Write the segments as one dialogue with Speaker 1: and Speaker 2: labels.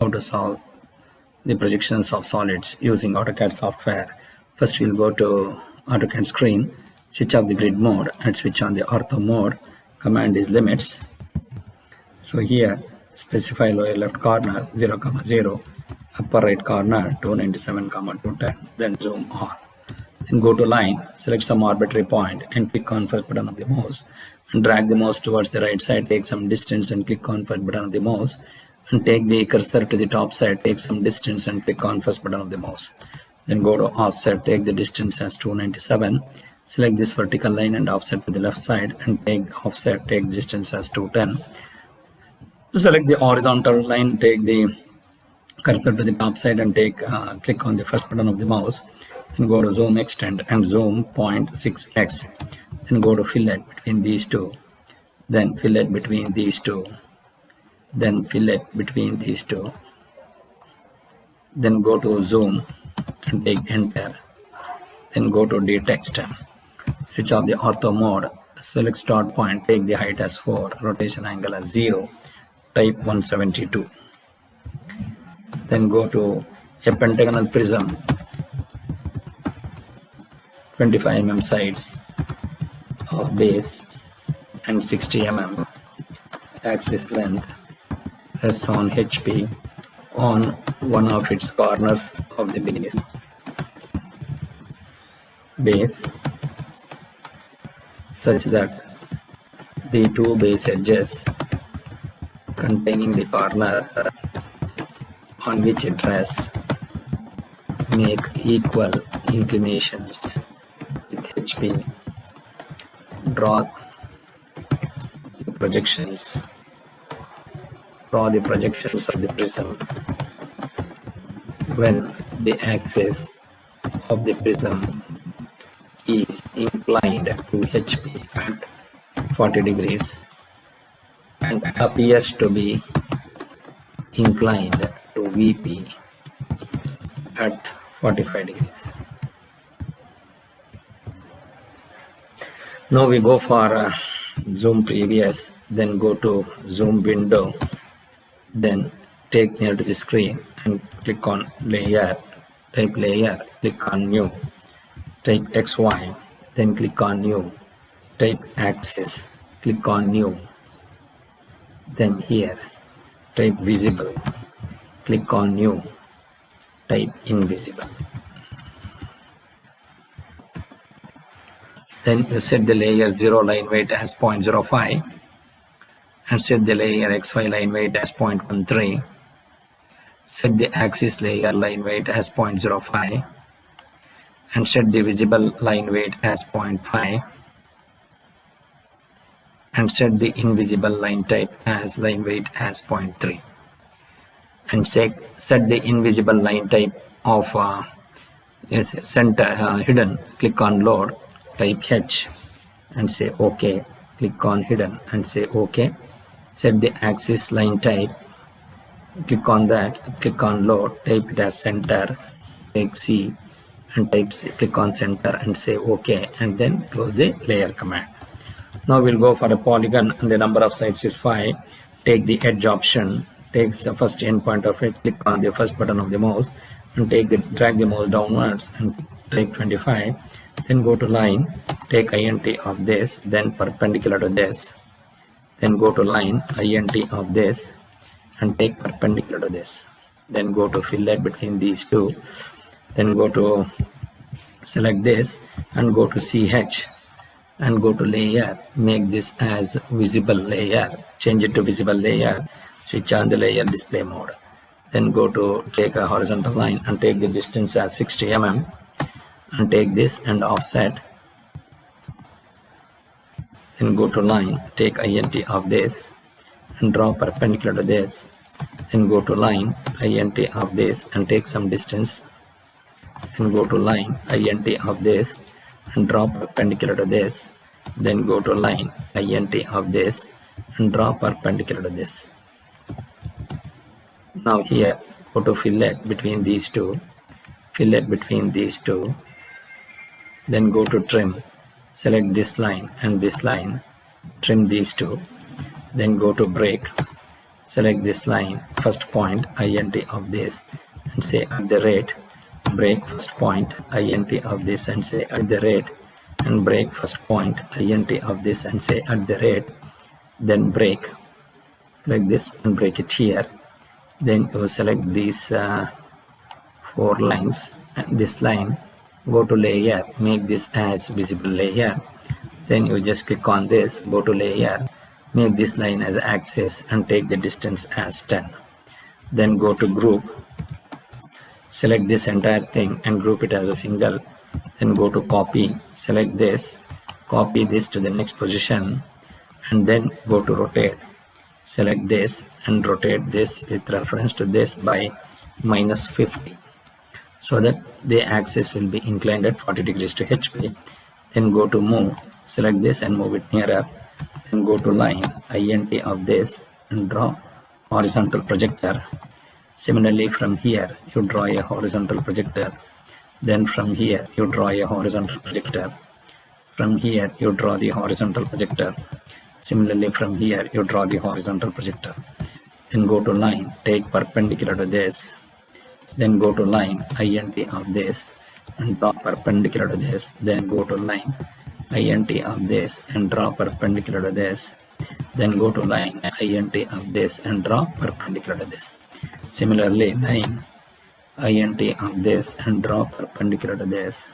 Speaker 1: how to solve the projections of solids using AutoCAD software. First, we'll go to AutoCAD screen, switch off the grid mode and switch on the ortho mode. Command is limits. So here, specify lower left corner 0, 0, upper right corner 297, 210, then zoom on. Then go to line, select some arbitrary point and click on first button of the mouse and drag the mouse towards the right side, take some distance and click on first button of the mouse and take the cursor to the top side, take some distance and click on first button of the mouse. Then go to offset, take the distance as 297, select this vertical line and offset to the left side and take offset, take distance as 210. Select the horizontal line, take the cursor to the top side and click on the first button of the mouse. Then go to zoom extend and zoom 0.6x. Then go to fillet between these two. Then fillet between these two. Then fillet between these two. Then go to zoom and take enter. Then go to detext. Switch off the ortho mode. Select start point. Take the height as 4. Rotation angle as 0. Type 172. Then go to a pentagonal prism. 25 mm sides of base and 60 mm axis length rests on HP on one of its corners of the base such that the two base edges containing the corner on which it rests make equal inclinations with HP. Draw the projections of the prism when the axis of the prism is inclined to HP at 40 degrees and appears to be inclined to VP at 45 degrees. Now we go for zoom previous, then go to zoom window, then take near to the screen and click on layer, type layer, click on new, type XY, then click on new, type axis, click on new, then here type visible, click on new, type invisible. Then you set the layer 0 line weight as 0.05 and set the layer XY line weight as 0.13. Set the axis layer line weight as 0.05 and set the visible line weight as 0.5 and set the invisible line type as line weight as 0.3 and set the invisible line type of center hidden. Click on load, type H and say OK, click on hidden and say OK. Set the axis line type, click on that, click on load, type it as center, take C and type C, click on center and say OK and then close the layer command. Now we'll go for a polygon and the number of sides is 5. Take the edge option, take the first end point of it, click on the first button of the mouse and drag the mouse downwards and take 25. Then go to line, take INT of this, then perpendicular to this. Then go to line, INT of this and take perpendicular to this. Then go to fillet between these two. Then go to select this and go to CH and go to layer, make this as visible layer, change it to visible layer, switch on the layer display mode. Then go to take a horizontal line and take the distance as 60 mm and take this and offset. Then go to line, take INT of this and draw perpendicular to this. Then go to line, INT of this and take some distance. Then go to line, INT of this and draw perpendicular to this. Then go to line, INT of this and draw perpendicular to this. Now here go to fillet between these two, fillet between these two. Then go to trim, select this line and this line, trim these two. Then go to break, select this line, first point int of this, and say at the rate, break first point int of this and say at the rate, and break first point int of this and say at the rate, then break, select this and break it here. Then you select these 4 lines and this line, go to layer, make this as visible layer. Then you just click on this, go to layer, make this line as axis and take the distance as 10. Then go to group, select this entire thing and group it as a single. Then go to copy, select this, copy this to the next position, and then go to rotate, select this and rotate this with reference to this by -50, so that the axis will be inclined at 40 degrees to HP. Then go to move, select this and move it nearer. Then go to line int of this and draw horizontal projector. Similarly, from here you draw a horizontal projector. Then from here you draw a horizontal projector. From here you draw the horizontal projector. Similarly, from here you draw the horizontal projector. Then go to line, take perpendicular to this. Then go to line int of this and draw perpendicular to this. Then go to line int of this and draw perpendicular to this. Then go to line int of this and draw perpendicular to this. Similarly, line int of this and draw perpendicular to this.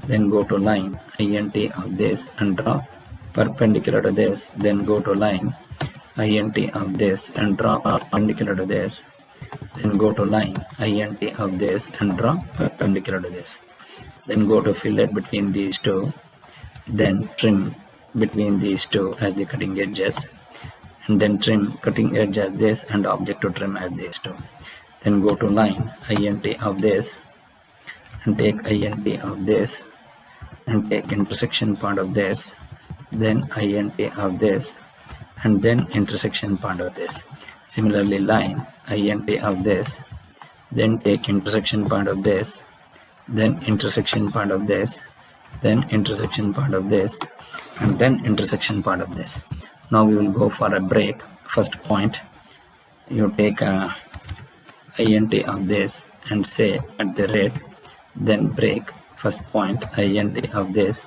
Speaker 1: Then go to line int of this and draw perpendicular to this. Then go to line int of this and draw perpendicular to this. Then go to line int of this and draw perpendicular to this. Then go to fillet between these two. Then trim between these two as the cutting edges, and then trim cutting edge as this and object to trim as these two. Then go to line int of this and take int of this and take intersection part of this, then int of this and then intersection part of this. Similarly, line int of this, then take intersection part of this, then intersection part of this, then intersection part of this, and then intersection part of this. Now we will go for a break. First point, you take a int of this and say at the rate, then break first point int of this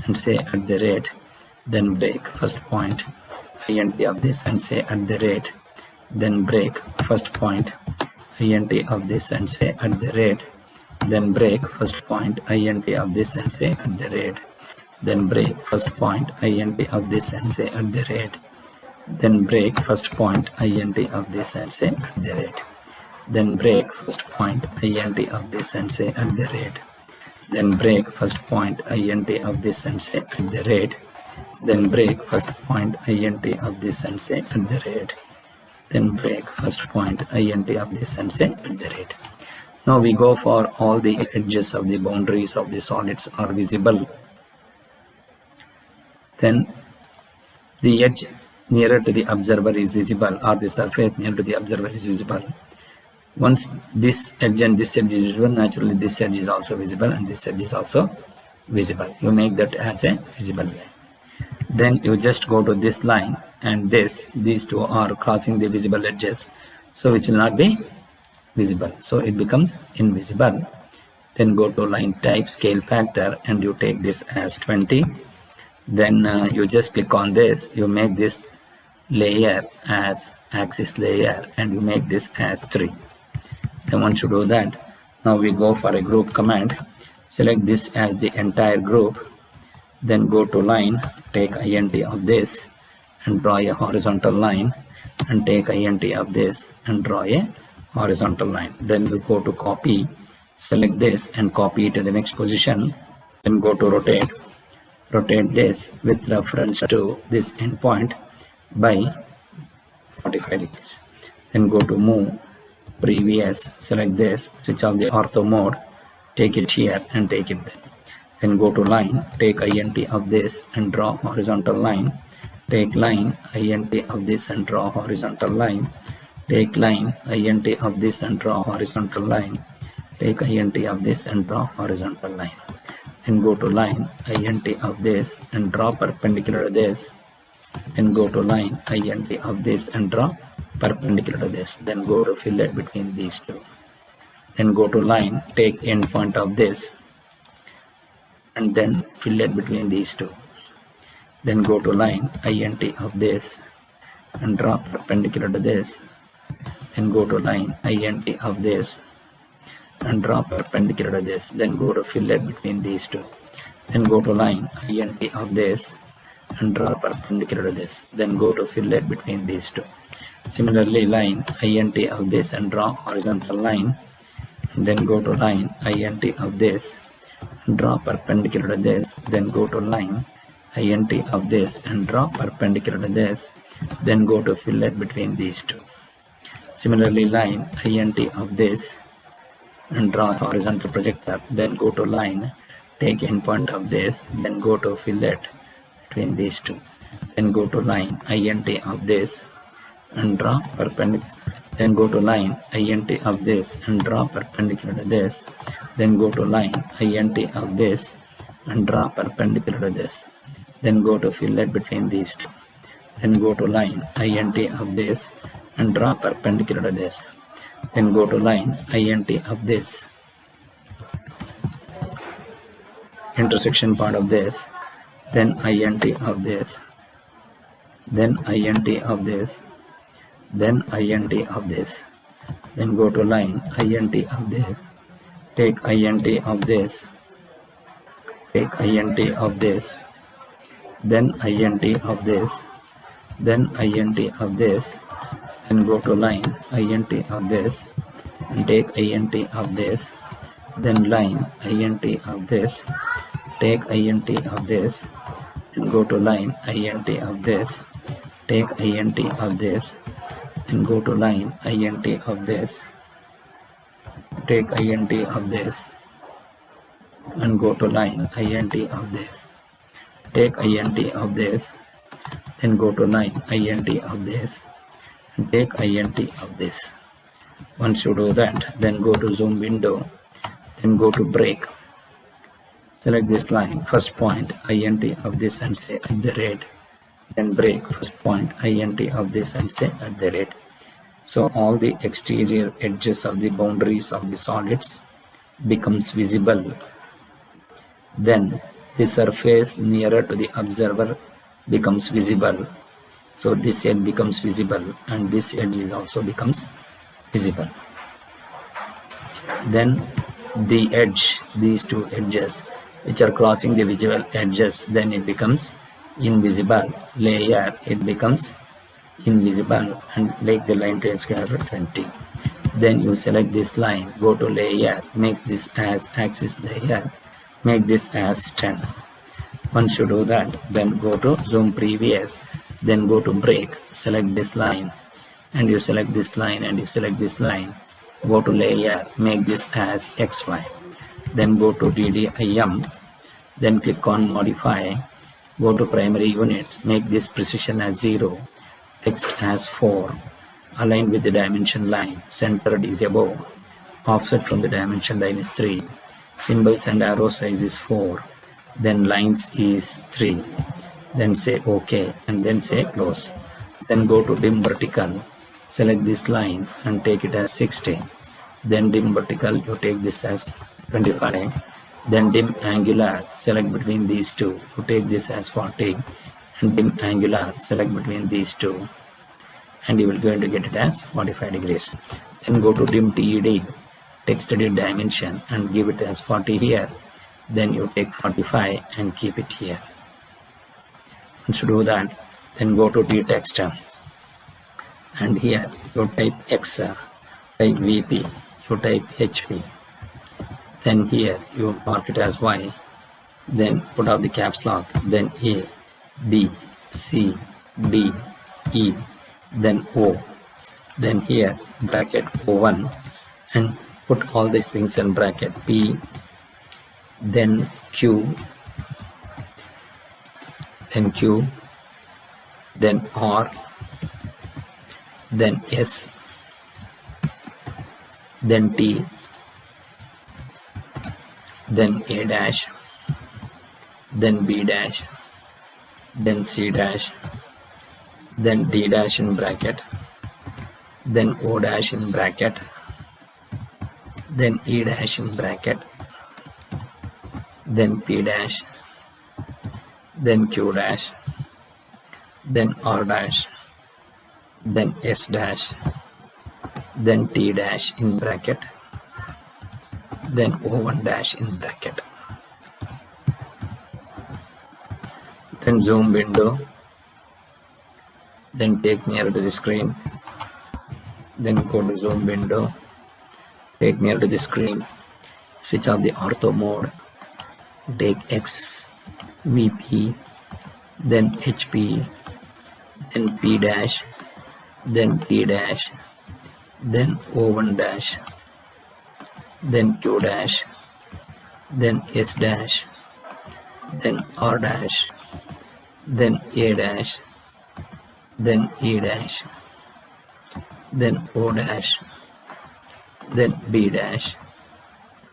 Speaker 1: and say at the rate, then break first point int of this and say at the rate, then break first point int of this and say at the rate, then break first point int of this and say at the rate, then break first point int of this and say at the rate, then break first point int of this and say at the rate, then break first point int of this and say at the rate, then break first point int of this and say at the rate, then break first point int of this and say at the rate, then break first point int of this and say at the rate. Now we go for all the edges of the boundaries of the solids are visible. Then the edge nearer to the observer is visible, or the surface near to the observer is visible. Once this edge and this edge is visible, naturally this edge is also visible and this edge is also visible. You make that as a visible line. Then you just go to this line and these two are crossing the visible edges, so which will not be visible, so it becomes invisible. Then go to line type, scale factor, and you take this as 20. Then you just click on this, you make this layer as axis layer and you make this as 3. Then once you do that, now we go for a group command, select this as the entire group, then go to line, take int of this and draw a horizontal line, and take int of this and draw a horizontal line. Then you go to copy, select this and copy it to the next position. Then go to rotate, rotate this with reference to this endpoint by 45 degrees. Then go to move, previous, select this, switch off the ortho mode, take it here and take it there. Then go to line, take int of this and draw horizontal line, take line int of this and draw horizontal line, take line int of this and draw horizontal line, take int of this and draw horizontal line. Then go to line int of this and draw perpendicular to this, then go to line int of this and draw perpendicular to this, then go to fillet between these two, then go to line, take end point of this and then fillet between these two, then go to line int of this and draw perpendicular to this, then go to line int of this and draw perpendicular to this, then go to fillet between these two, then go to line int of this and draw perpendicular to this, then go to fillet between these two. Similarly, line int of this and draw horizontal line, and then go to line int of this and draw perpendicular to this, then go to line int of this and draw perpendicular to this, then go to fillet between these two. Similarly, line int of this and draw horizontal projector, then go to line, take endpoint of this, then go to fillet between these two, then go to line int of this and draw perpendicular, then go to line int of this and draw perpendicular to this, then go to line int of this and draw perpendicular to this, then go to fillet between these two, then go to line int of this and draw perpendicular to this, then go to line int of this intersection part of this, then int of this, then int of this, then int of this, then go to line int of this, take int of this, take int of this, then int of this, then int of this, then go to line int of this and take int of this, then line int of this, take int of this, then go to line int of this, take int of this, then go to line int of this, take int of this, and go to line int of this, take int of this, then go to line int of this and take int of this. Once you do that, then go to zoom window, then go to break, select this line, first point int of this and say at the rate, then break first point int of this and say at the rate. So all the exterior edges of the boundaries of the solids becomes visible. Then the surface nearer to the observer becomes visible. So this edge becomes visible and this edge is also becomes visible. Then the edge, these two edges which are crossing the visual edges, then it becomes invisible. Layer, it becomes invisible, and make the line to scale 20. Then you select this line, go to layer, make this as axis layer, make this as 10. Once you do that, then go to zoom previous, then go to break, select this line and you select this line and you select this line, go to layer, make this as XY, then go to DDIM, then click on modify, go to primary units, make this precision as 0, text as 4, align with the dimension line, centered is above, offset from the dimension line is 3, symbols and arrow size is 4, then lines is 3, then say OK and then say close. Then go to dim vertical, select this line and take it as 60, then dim vertical you take this as 25, then dim angular, select between these two, you take this as 40, and dim angular, select between these two and you will going to get it as 45 degrees. Then go to dim TED, take steady dimension and give it as 40 here, then you take 45 and keep it here. Once you do that, then go to T-text and here you type X, type VP, you type HP, then here you mark it as Y, then put out the caps lock, then A, B, C, D, E, then O, then here bracket O1 and put all these things in bracket, P, then Q, then Q, then R, then S, then T, then A dash, then B dash, then C dash, then D dash in bracket, then O dash in bracket, then E dash in bracket, then P dash, then Q dash, then R dash, then S dash, then T dash in bracket, then O1 dash in bracket. Then zoom window, then take near to the screen, then go to zoom window, take near to the screen, switch off the ortho mode, take X, VP, then HP, then P dash, then T dash, then O1 dash, then Q dash, then S dash, then R dash, then A dash, then E dash, then O dash, then B dash,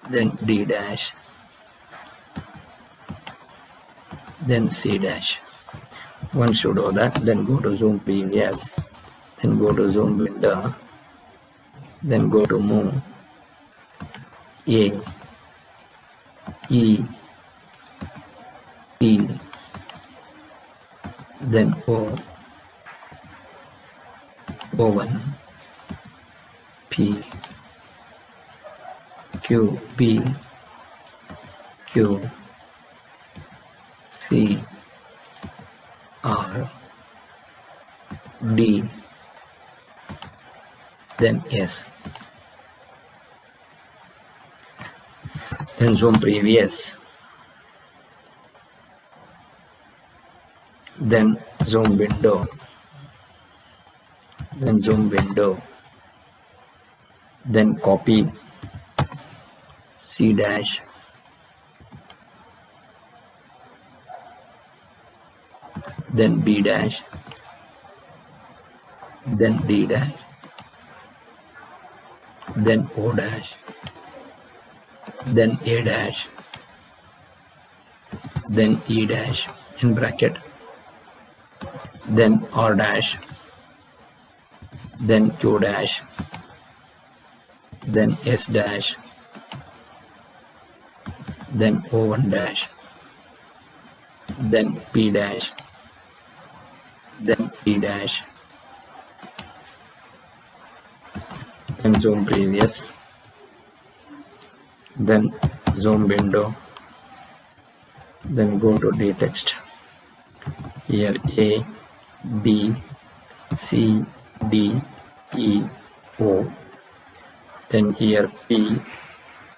Speaker 1: then D dash, then C dash. Once you do that, then go to zoom previous, then go to zoom window, then go to move A, E, T, then O, O1, P, Q, P, Q, C, R, D, then S. Then zoom previous, then zoom window, then zoom window, then copy C dash, then B dash, then D dash, then O dash, then A dash, then E dash in bracket, then R dash, then Q dash, then S dash, then O1 dash, then P dash, then T dash, then zoom previous, then zoom window, then go to D text, here A, B, C, D, E, O, then here P,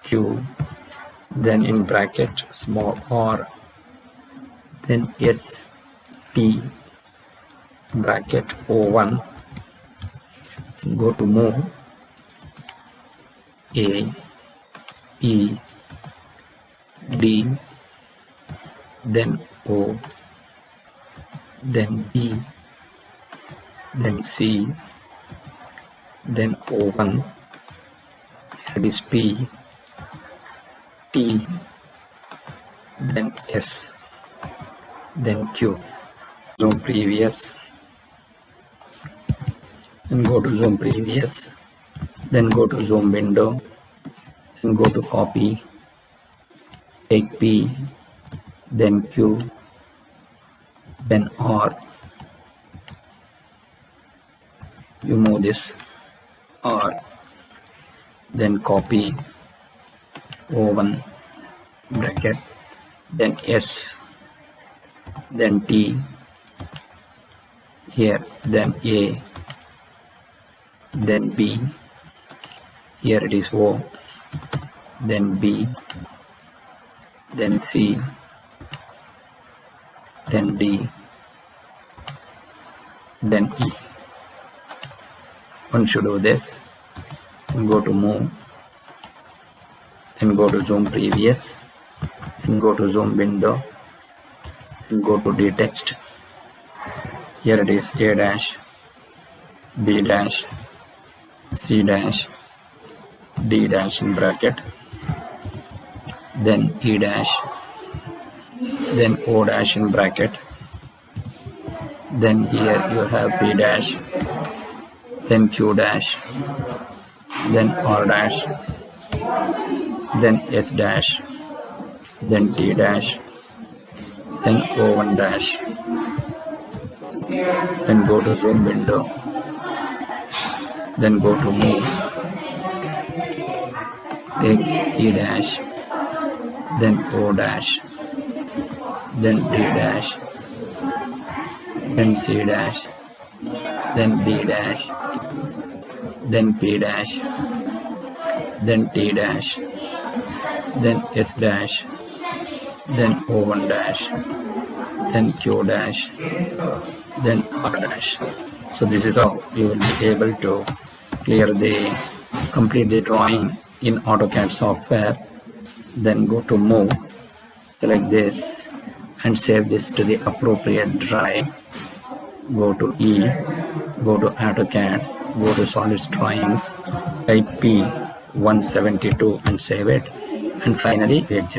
Speaker 1: Q, then in bracket small r, then S, T, bracket O1, go to move A, E, D, then O, then B, then C, then O1, here is P, T, then S, then Q. Zoom previous, and go to zoom previous, then go to zoom window, then go to copy, take P, then Q, then R, you move this R, then copy O1 bracket, then S, then T, here, then A, then B, here it is O, then B, then C, then D, then E. Once you do this, go to move, then go to zoom previous, then go to zoom window, then go to D text, here it is A dash, B dash, C dash, D dash in bracket, then E dash, then O dash in bracket, then here you have P dash, then Q dash, then R dash, then S dash, then T dash, then O1 dash, then go to zoom window, then go to move, take E dash, then O dash, then D dash, then C dash, then B dash, then P dash, then T dash, then S dash, then O1 dash, then Q dash, then R dash. So this is how you will be able to complete the drawing in AutoCAD software. Then go to move, select this and save this to the appropriate drive. Go to E, go to AutoCAD, go to Solid Drawings, type P172 and save it, and finally exit.